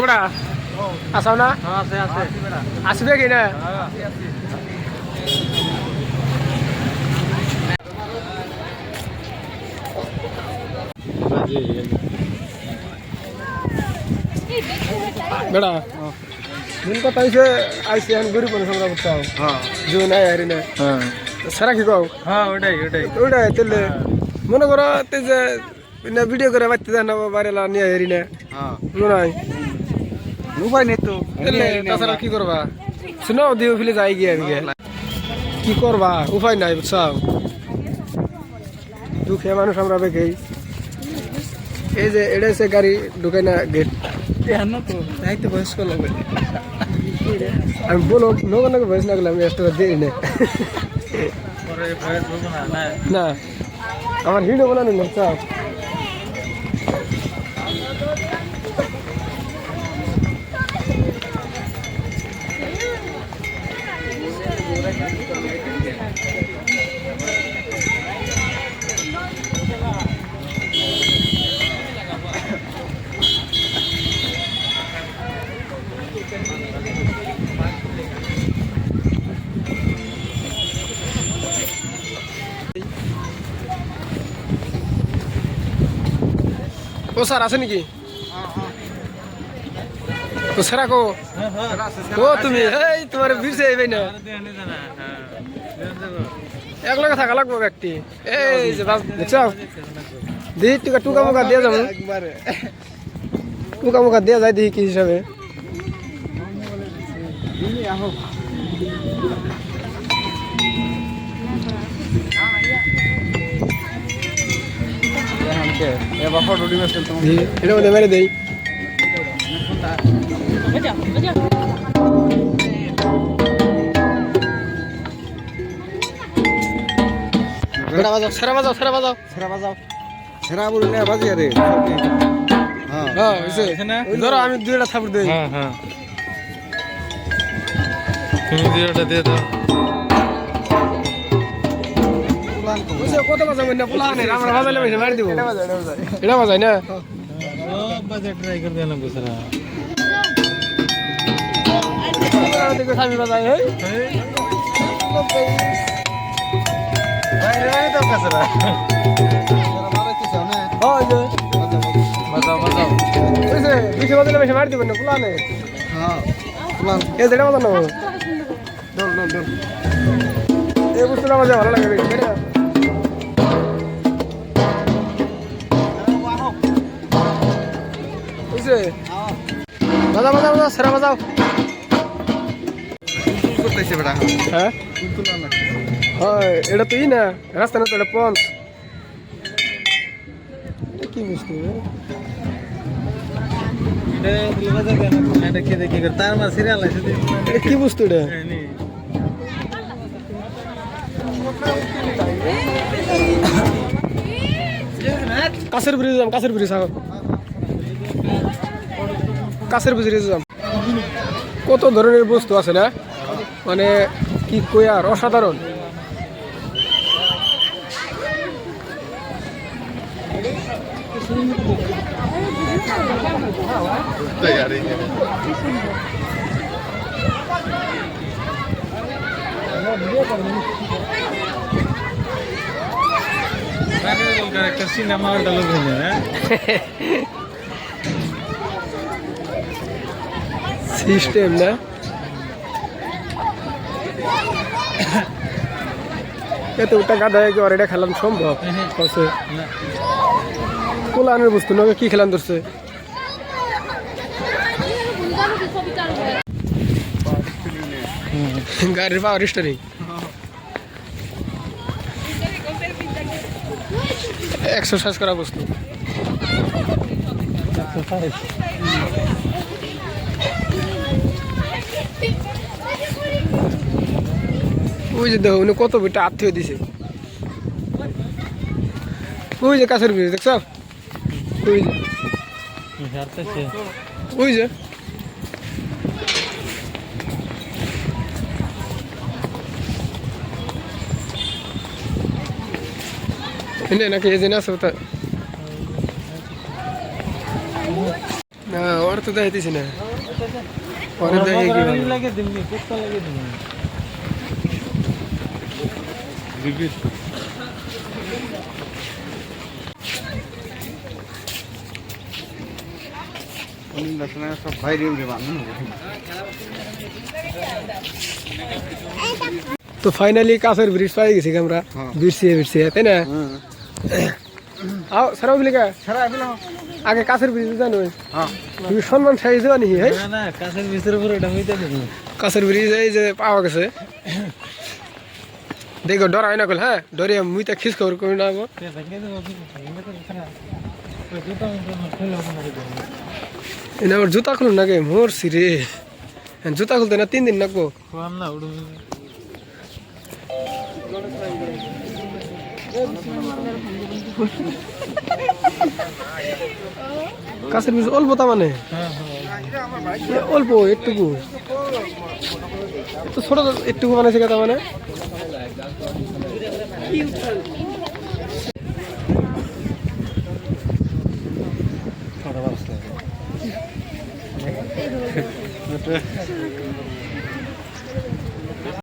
বড়া আসাও না আসবে কি না বেড়া দিন কথা হয়েছে আইসি এখন গরিব মানুষ আমরা করতাম জো নাই হারি না সারা কি কও ওটাই তাহলে মনে করো যে ভিডিও করে বাড়তে দেন না বাড়িলা নিয়ে হারি না নাই উপায় নেই তো তাছাড়া কি করবা শুনো দিও ফেলে যাই গিয়ে কি করবা উপায় নাই বুঝছাও দুঃখে মানুষ আমরা বেখেই এই যে এটা সে গাড়ি ঢুকে না গেট তো বয়স্ক লোক আমি বলো নৌকা বয়স না গেলে আমি একটা দিই না আমার ভিডিও বানানো না চাপ ও স্যার আছে নাকি ও স্যার কো ও তুমি এই তোমার ভিড়ছে এই না এক লগে থাকা লাগবো ব্যক্তি এই যে দেখছো দিই টুকা মুখা দিয়ে যাবো টুকা মুখা দিয়ে যায় দিই কি হিসাবে এটা মধ্যে মেরে দেই সেরা বললে বাজি আরে ধরো আমি দুইটা থাপড় দেই তুমি দুইটা দিয়ে দাও কত বাজে মানে পোলা নেই আমরা বাজালে বেশি মারি দিব এটা বাজাই না বাজে ট্রাই করে দেন বুঝরা দেখো সামি বাজাই এই ভাই রে তো কাছরা মারা কি চাও না ওই যে বাজাও এই যে বেশি বাজালে বেশি মারি দিব না পোলা নেই পোলা এই যেটা বাজানো দল এই বুঝতে বাজে ভালো লাগে বেশি এটা বাজাও সেরা বাজাও করতেছে বেটা হ্যাঁ হয় এটা তো ই না রাস্তা না তো এটা পঞ্চ কি বুঝতে কি বুঝতো এটা কাছের ব্রিজ কাছের ব্রিজে যাম কত ধরনের বস্তু আছে না মানে কি কই আর অসাধারণ একটা সিনেমা সিস্টেম না এত ওটা গাধা হয়ে আর এটা খেলাম সম্ভব আছে কোলানের বস্তু না কি খেলাম ধরছে গাড়ির পাওয়ার স্টারিং এক্সারসাইজ করা বস্তু ওই যে দেখো উনি কত বইটা আত্মীয় দিছে ওই যে কাছের ব্রিজ দেখছ ওই যে নাকি এই জন্য আছে না ওর তো যাইতেছি না পরে দেখে কি লাগে দিমনি কুত্তা লাগে দিমনি রিপিট সব বাইরে তো ফাইনালি কাছের ব্রিজ পাই গেছি আমরা বিরসিয়ে তাই না আও সারা বিলিকা আগে কাছের ব্রিজ জানো তুমি সম্মান সাইজ দেওয়া নি না কাছের ব্রিজের উপর এটা হইতে দেব কাছের ব্রিজ এই যে পাওয়া গেছে দেখো ডরাই না কল হ্যাঁ ডরিয়া মুইটা খিস খবর করি না গো এনে আমার জুতা খুলুন নাকি মরছি রে জুতা খুলতে না 3 দিন লাগবো কাছের ব্রিজ অল্প তা মানে অল্প একটুকু তো ছোট একটুকু বানাইছে কথা মানে